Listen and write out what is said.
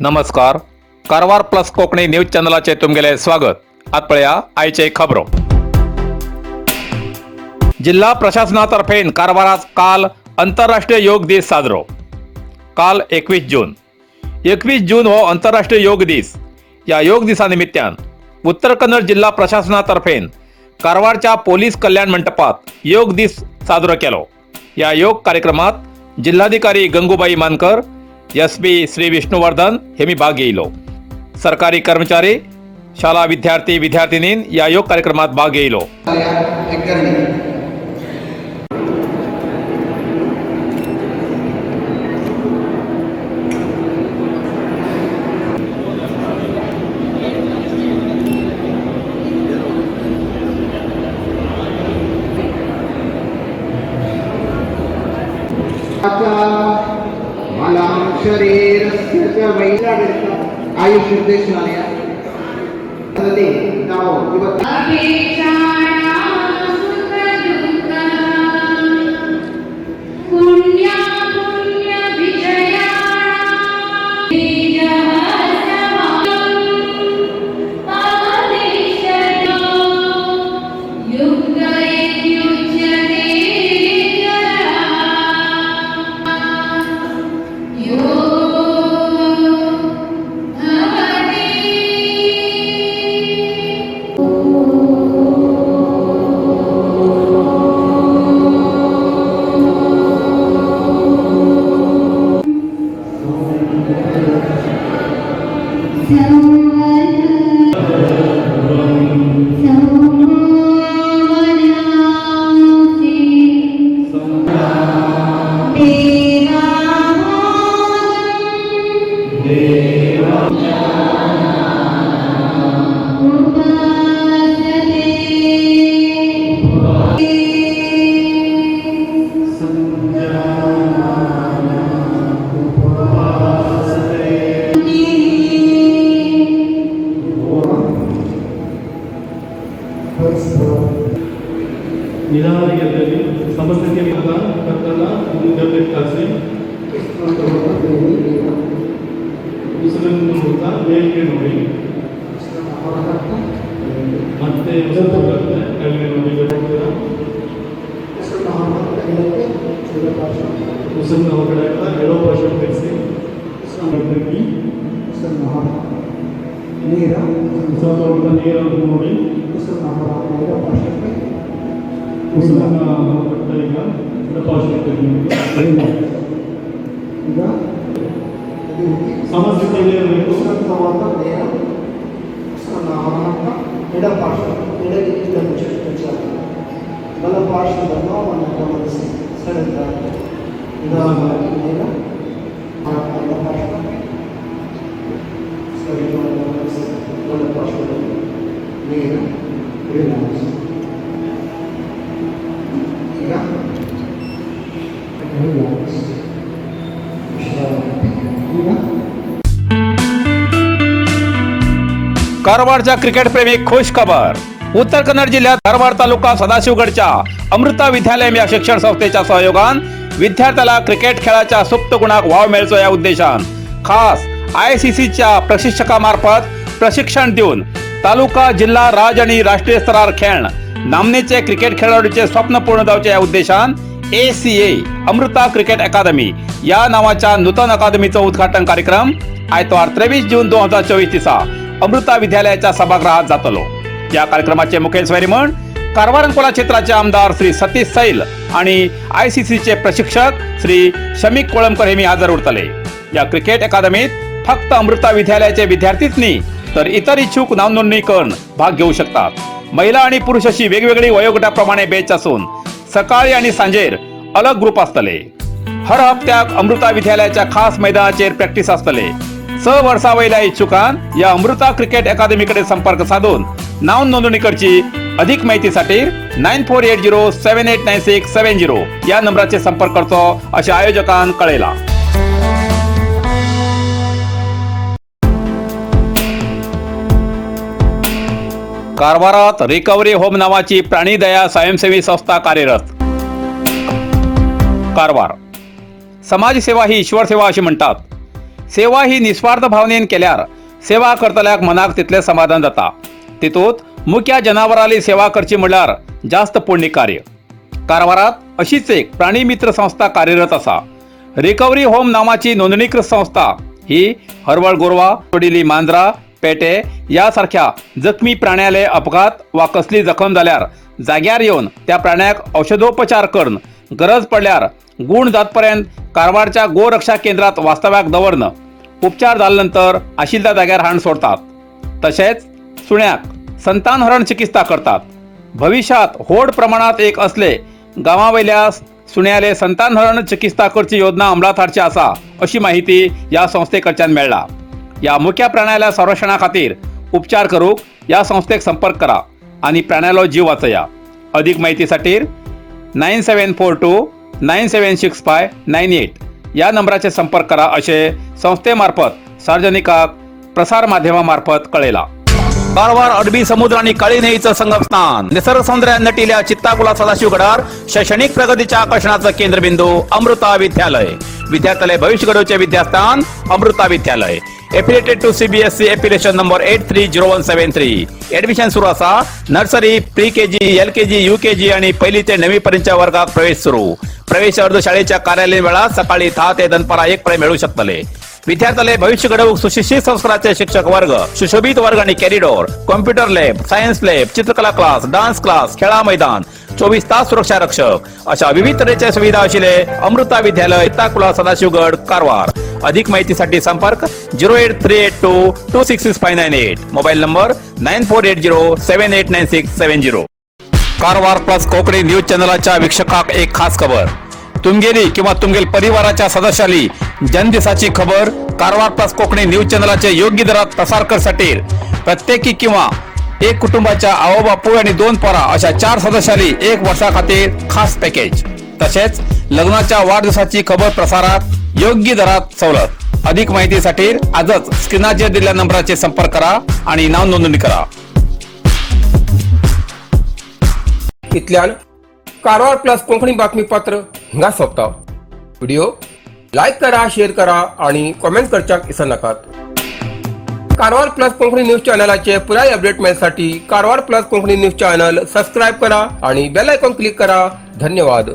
नमस्कार. Karwar plus Konkani news चॅनलाचे तुमगेले स्वागत. आत पळया आयचे खबरो. जिल्हा प्रशासनातर्फे कारवारात काल आंतरराष्ट्रीय योग दिस साजरो. काल 21 जून. 21 जून हो आंतरराष्ट्रीय योग दिस. या योग दिसानिमित्तान उत्तर कन्नड जिल्हा प्रशासनातर्फे कारवारच्या पोलीस कल्याण मंडपात योग दिस साजरो केलो. या योग कार्यक्रमात जिल्हाधिकारी गंगूबाई मानकर, एसपी श्री विष्णुवर्धन हेमी भाग घेयलो. सरकारी कर्मचारी, शाळा विद्यार्थी विद्यार्थिनीन या योग कार्यक्रमात भाग घेयलो. शरीर आयुष निर्देशनालय ನಿಧಾನದಲ್ಲಿ ಸಮಸ್ಯೆಗೆ ಕರ್ತನ ಮುಂದೆಬೇಕಾಸಿ ಉಸಿರನ್ನು ನೋಡ್ತಾ ಮೇಲ್ಗೆ ನೋಡಿ ಮತ್ತೆ ಕೆಳಗೆ ನೋಡಿ ಉಸಿರನ್ನ ಹೊರಗಡೆ ಎಡೋ ಪಾರ್ಶ್ವ ತೆಗೆಸಿ ನೀರನ್ನು ನೋಡಿ ಸಮಸ್ಯೆ ಬಲ ಪಾರ್ಶ್ವದ ನೋವನ್ನು ಗಮನಿಸಿ ಸೆಳೆತ ನಿಧಾನವಾಗಿ ನೇರ ಬಲ ಪಾರ್ಶ್ವ ಸರಿಯಾಗಿ ಗಮನಿಸಿ ಬಲ ಪಾರ್ಶ್ವದಲ್ಲಿ ನೇರ ರಿಲ್ಯಾಕ್ಸ್. ಈಗ ರಿಲ್ಯಾಕ್ಸ್ ಈಗ कारवारच्या क्रिकेट प्रेमी खुश खबर. उत्तर कन्नड जिल्ह्यात कारवार तालुका सदाशिवगडच्या अमृता विद्यालय या शिक्षण संस्थेच्या सहयोगान विद्यार्थ्याला क्रिकेट खेळाच्या सुप्त गुणाक वाव मिळचो या उद्देशान खास ICCच्या प्रशिक्षकामार्फत प्रशिक्षण देऊन तालुका, जिल्हा, राज्य आणि राष्ट्रीय स्तरावर खेळ नामनेचे क्रिकेट खेळाडूचे स्वप्न पूर्ण जावचे या उद्देशान ACA अमृता क्रिकेट अकादमी या नावाच्या नूतन अकादमीचं उद्घाटन कार्यक्रम आयतवार 23 जून 2024 दिसा अमृता विद्यालयाच्या सभागृहात जातलो. या कार्यक्रमाचे मुखेल सोयरी म्हणून कारवार अंकोला क्षेत्राचे आमदार श्री सतीश सैल आणि ICCचे प्रशिक्षक श्री शमिक कोळंबकर हेमी हजर उरतले. या क्रिकेट अकादमीत फक्त अमृता विद्यालयाचे विद्यार्थीच नाही तर इतर इच्छुक नावनोंदणी करून भाग घेऊ शकतात. महिला आणि पुरुष अशी वेगवेगळी वयोगटाप्रमाणे बॅच असून सकाळी आणि सांजेर अलग ग्रुप असतले. हर हप्त्याक अमृता विद्यालयाच्या खास मैदानाचेर प्रॅक्टिस असतले. 6 वर्सां वयल्या इच्छुकान या अमृता क्रिकेट अकादमीकडे संपर्क साधून नाव नोंदणी करची. अधिक माहितीसाठी 9480789670 या नंबराचे संपर्क करचो अशा आयोजकांन कळयला. कारवारात रिकव्हरी होम नावाची प्राणी दया स्वयंसेवी संस्था कार्यरत. कारवार. समाजसेवा ही ईश्वर सेवा अशी म्हणतात. सेवा ही निस्वार्थ भावनेन केल्यार सेवा करतल्याक मनाक तितले समाधान जाता. तितूंत मुख्या जनावराली सेवा करची म्हणल्यार जास्त पुण्य कार्य. कारवारात अशीच एक प्राणी मित्र संस्था कार्यरत असा. रिकव्हरी होम नावाची नोंदणीकृत संस्था ही हरवळ गोरवां, सोडिल्ली मांजरां, पेटे यासारख्या जखमी प्राण्याले अपघात वा कसली जखम जाल्यार जाग्यार येवन त्या प्राण्याक औषधोपचार करून गरज पडल्यार गुण जातपर्यंत कारवारच्या गोरक्षा केंद्रात वास्तव्याक दवरन उपचार जाल्यानंतर आशिल्ल्या जाग्यार हाडून सोडतात. तशेंच सुण्याक संतानहरण चिकित्सा करतात. भविष्यात व्हड प्रमाणात एक असले गांवावयल्या सुण्याले संतानहरण चिकित्सा करची योजना अंमलात हाडची आसा अशी माहिती या संस्थे कडच्यान मेळ्ळा. या मुख्य प्राण्याला संरक्षणा खातीर उपचार करूक या संस्थेक संपर्क करा आणि प्राण्यालो जीव वाचया. अधिक माहितीसाठी 9742 976598 या नंबराचे संपर्क करा असे संस्थेमार्फत सार्वजनिकाक प्रसार माध्यमामार्फत कळयला. कारवार अरबी समुद्र आणि काळी न्हंयेचं संगमस्थान, निसर्ग सौंदर्यान नटिल्ल्या चित्ताकुला सदाशिवगडार शैक्षणिक प्रगतीच्या आकर्षणाचं केंद्रबिंदू अमृता विद्यालय. विद्यार्थ्यालय भविष्य घडोवचे विद्यास्थान Amrita Vidyalaya. Affiliated to CBSE affiliation number 830173. Admission सुरू असा. Nursery, pre KG, LKG, UKG आणि पहिली ते 9वी पर्यंतच्या वर्गात प्रवेश सुरू. प्रवेश अर्ज शाळेच्या कार्यालयीन वेळा सकाळी 10 ते दनपारा 1 पर्यंत मिळू शकतले. विद्यार्थ्यालय भविष्य घडवूक सुशिक्षित संस्काराचे शिक्षक वर्ग, सुशोभित वर्ग आणि corridor, computer lab, science lab, चित्रकला क्लास, डान्स क्लास, खेळा मैदान, 24 तास सुरक्षा रक्षक अशा विविध तऱ्हेच्या सुविधा आशिल्ले अमृता विद्यालय, चित्ताकुला सदाशिवगड, कारवार. अधिक माहितीसाठी संपर्क 08382 266598. Mobile number 9480789670. Karwar plus Konkani news चॅनलच्या वीक्षकाक एक खास खबर. तुमगेली किंवा तुमगेल परिवाराच्या सदस्याली जनदिसाची खबर कारवार प्लस कोकणी न्यूज चॅनलचे योग्य दरात प्रसार करसाठी प्रत्येकी किंवा एक कुटुंबाच्या आवो बापू आणि 2 पोरा अशा 4 सदस्याली 1 वर्षा खातीर खास पॅकेज. तसेच लग्नाच्या वाढदिवसाची खबर प्रसारात योग्य दरात सवलत. अधिक माहितीसाठी आजच स्क्रीनाचेर दिलेल्या नंबराचे संपर्क करा आणि नाव नोंदणी करा. इतल्यान कारवार प्लस कोंकणी बातमीपत्र हिंगा सोंपता. व्हिडिओ लाईक करा, शेअर करा आणि कॉमेंट करच्याक विसरू नाकात. कारवार प्लस कोंकणी न्यूज चॅनलाचे पुराय अपडेट मिळण्यासाठी Karwar plus Konkani news channel subscribe करा आणि बेल आयकॉन क्लिक करा. धन्यवाद.